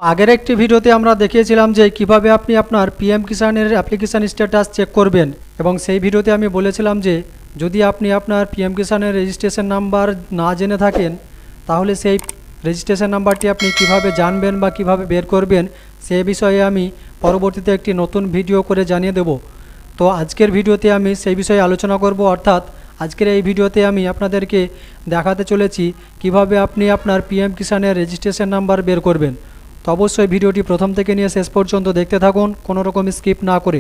আগের একটি ভিডিওতে আমরা দেখিয়েছিলাম যে কিভাবে আপনি আপনার পিএম কিষাণের অ্যাপ্লিকেশান স্ট্যাটাস চেক করবেন, এবং সেই ভিডিওতে আমি বলেছিলাম যে যদি আপনি আপনার পিএম কিষাণের রেজিস্ট্রেশন নাম্বার না জেনে থাকেন তাহলে সেই রেজিস্ট্রেশন নাম্বারটি আপনি কিভাবে জানবেন বা কিভাবে বের করবেন সে বিষয়ে আমি পরবর্তীতে একটি নতুন ভিডিও করে জানিয়ে দেব। তো আজকের ভিডিওতে আমি সেই বিষয়ে আলোচনা করব, অর্থাৎ আজকের এই ভিডিওতে আমি আপনাদেরকে দেখাতে চলেছি কিভাবে আপনি আপনার পিএম কিষাণের রেজিস্ট্রেশন নাম্বার বের করবেন। তো অবশ্যই ভিডিওটি প্রথম থেকে নিয়ে শেষ পর্যন্ত দেখতে থাকুন, কোনো রকম স্কিপ না করে।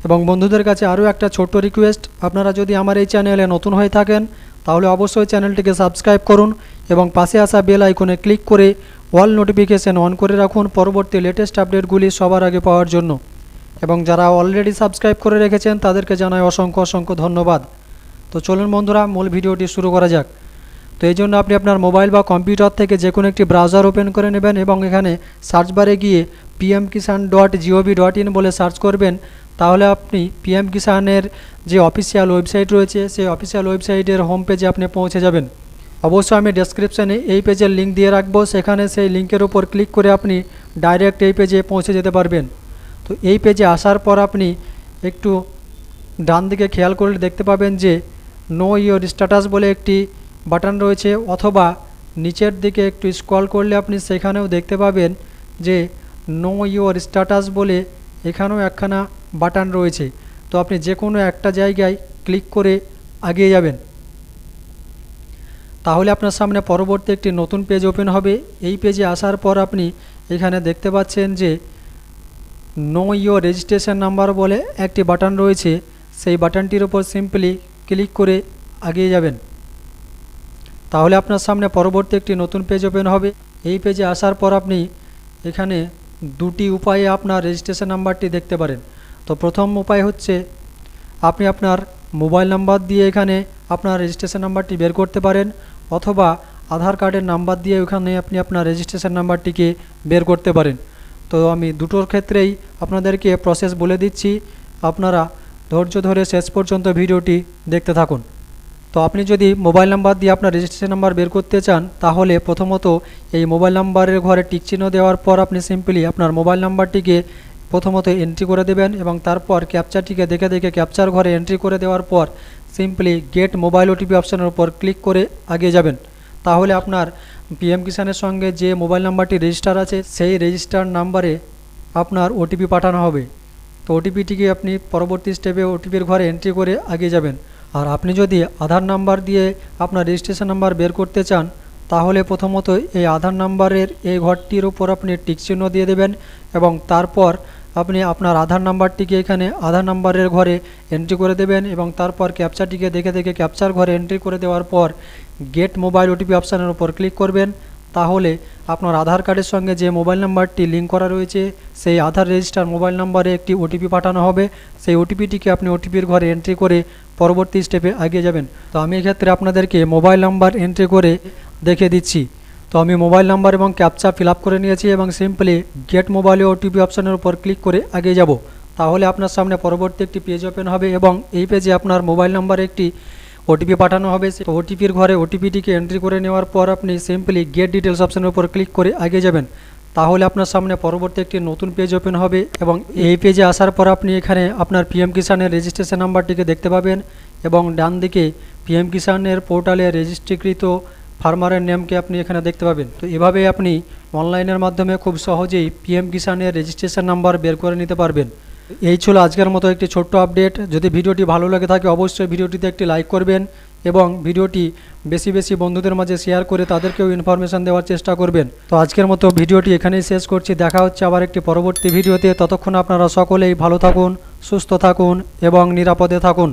এবং বন্ধুদের কাছে আরও একটা ছোট্ট রিকোয়েস্ট, আপনারা যদি আমার এই চ্যানেলে নতুন হয়ে থাকেন তাহলে অবশ্যই চ্যানেলটিকে সাবস্ক্রাইব করুন এবং পাশে আসা বেল আইকনে ক্লিক করে অল নোটিফিকেশন অন করে রাখুন পরবর্তী লেটেস্ট আপডেটগুলি সবার আগে পাওয়ার জন্য। এবং যারা অলরেডি সাবস্ক্রাইব করে রেখেছেন তাদেরকে জানাই অসংখ্য অসংখ্য ধন্যবাদ। তো চলুন বন্ধুরা, মূল ভিডিওটি শুরু করা যাক। তো এই জন্য আপনি আপনার মোবাইল বা কম্পিউটার থেকে যে কোনো একটি ব্রাউজার ওপেন করে নেবেন এবং এখানে সার্চ বারে গিয়ে pmkisan.gov.in বলে সার্চ করবেন। তাহলে আপনি পিএম কিষাণের যে অফিসিয়াল ওয়েবসাইট রয়েছে সেই অফিসিয়াল ওয়েবসাইটের হোম পেজে আপনি পৌঁছে যাবেন। অবশ্যই আমি ডেসক্রিপশানে এই পেজের লিঙ্ক দিয়ে রাখবো, সেখানে সেই লিঙ্কের উপর ক্লিক করে আপনি ডাইরেক্ট এই পেজে পৌঁছে যেতে পারবেন। তো এই পেজে আসার পর আপনি একটু ডান দিকে খেয়াল করলে দেখতে পাবেন যে নো ইওর স্ট্যাটাস বলে একটি বাটন রয়েছে, অথবা নিচের দিকে একটু স্ক্রল করলে আপনি সেখানেও দেখতে পাবেন যে নো ইওর স্ট্যাটাস বলে এখানেও একখানা বাটন রয়েছে। তো আপনি যে কোনো একটা জায়গায় ক্লিক করে এগিয়ে যাবেন, তাহলে আপনার সামনে পরবর্তী একটি নতুন পেজ ওপেন হবে। এই পেজে আসার পর আপনি এখানে দেখতে পাচ্ছেন যে নো ইওর রেজিস্ট্রেশন নাম্বার বলে একটি বাটন রয়েছে, সেই বাটনটির উপর সিম্পলি ক্লিক করে এগিয়ে যাবেন। তাহলে আপনার সামনে পরবর্তী একটি নতুন পেজ ওপেন হবে। এই পেজে আসার পর আপনি এখানে দুটি উপায়ে আপনার রেজিস্ট্রেশন নাম্বারটি দেখতে পারেন। তো প্রথম উপায় হচ্ছে আপনি আপনার মোবাইল নাম্বার দিয়ে এখানে আপনার রেজিস্ট্রেশন নাম্বারটি বের করতে পারেন, অথবা আধার কার্ডের নাম্বার দিয়ে ওখানে আপনি আপনার রেজিস্ট্রেশন নাম্বারটিকে বের করতে পারেন। তো আমি দুটোর ক্ষেত্রেই আপনাদেরকে প্রসেস বলে দিচ্ছি, আপনারা ধৈর্য ধরে শেষ পর্যন্ত ভিডিওটি দেখতে থাকুন। তো আপনি যদি মোবাইল নাম্বার দিয়ে আপনার রেজিস্ট্রেশন নাম্বার বের করতে চান তাহলে প্রথমত এই মোবাইল নাম্বারের ঘরে টিক চিহ্ন দেওয়ার পর আপনি সিম্পলি আপনার মোবাইল নাম্বারটিকে প্রথমত এন্ট্রি করে দেবেন, এবং তারপর ক্যাপচারটিকে দেখে দেখে ক্যাপচার ঘরে এন্ট্রি করে দেওয়ার পর সিম্পলি গেট মোবাইল ওটিপি অপশানের উপর ক্লিক করে এগিয়ে যাবেন। তাহলে আপনার পিএম কিষাণের সঙ্গে যে মোবাইল নাম্বারটি রেজিস্টার আছে সেই রেজিস্টার নাম্বারে আপনার ওটিপি পাঠানো হবে। তো ওটিপিটিকে আপনি পরবর্তী স্টেপে ওটিপির ঘরে এন্ট্রি করে এগিয়ে যাবেন। আর আপনি যদি আধার নাম্বার দিয়ে আপনার রেজিস্ট্রেশন নাম্বার বের করতে চান তাহলে প্রথমত এই আধার নাম্বারের এই ঘরটির উপর আপনি টিক চিহ্ন দিয়ে দেবেন, এবং তারপর আপনি আপনার আধার নাম্বারটিকে এখানে আধার নাম্বারের ঘরে এন্ট্রি করে দেবেন, এবং তারপর ক্যাপচারটিকে দেখে দেখে ক্যাপচার ঘরে এন্ট্রি করে দেওয়ার পর গেট মোবাইল ওটিপি অপশানের উপর ক্লিক করবেন। তাহলে আপনার আধার কার্ডের সঙ্গে যে মোবাইল নাম্বারটি লিঙ্ক করা রয়েছে সেই আধার রেজিস্টার মোবাইল নাম্বারে একটি ওটিপি পাঠানো হবে। সেই ওটিপিটিকে আপনি ওটিপির ঘরে এন্ট্রি করে পরবর্তী স্টেপে এগিয়ে যাবেন। তো আমি এক্ষেত্রে আপনাদেরকে মোবাইল নাম্বার এন্ট্রি করে দেখিয়ে দিচ্ছি। তো আমি মোবাইল নাম্বার এবং ক্যাপচা ফিল আপ করে নিয়েছি এবং সিম্পলি গেট মোবাইল ওটিপি অপশানের উপর ক্লিক করে এগিয়ে যাব। তাহলে আপনার সামনে পরবর্তী একটি পেজ ওপেন হবে, এবং এই পেজে আপনার মোবাইল নাম্বারে একটি ওটিপি পাঠানো হবে। সেই ওটিপির ঘরে ওটিপিটিকে এন্ট্রি করে নেওয়ার পর আপনি সিম্পলি গেট ডিটেলস অপশানের উপর ক্লিক করে এগিয়ে যাবেন। তাহলে আপনার সামনে পরবর্তী একটি নতুন পেজ ওপেন হবে, এবং এই পেজে আসার পর আপনি এখানে আপনার পিএম কিষাণের রেজিস্ট্রেশন নাম্বারটিকে দেখতে পাবেন, এবং ডান দিকে পিএম কিষাণের পোর্টালে রেজিস্ট্রিকৃত ফার্মারের নেমকে আপনি এখানে দেখতে পাবেন। তো এভাবে আপনি অনলাইনের মাধ্যমে খুব সহজেই পিএম কিষাণের রেজিস্ট্রেশন নাম্বার বের করে নিতে পারবেন। এই ছিল আজকের মতো একটি ছোট্ট আপডেট। যদি ভিডিওটি ভালো লাগে থাকে অবশ্যই ভিডিওটিতে একটি লাইক করবেন, এবং ভিডিওটি বেশি বেশি বন্ধুদের মাঝে শেয়ার করে তাদেরকেও ইনফরমেশান দেওয়ার চেষ্টা করবেন। তো আজকের মতো ভিডিওটি এখানেই শেষ করছি, দেখা হচ্ছে আবার একটি পরবর্তী ভিডিওতে। ততক্ষণ আপনারা সকলেই ভালো থাকুন, সুস্থ থাকুন এবং নিরাপদে থাকুন।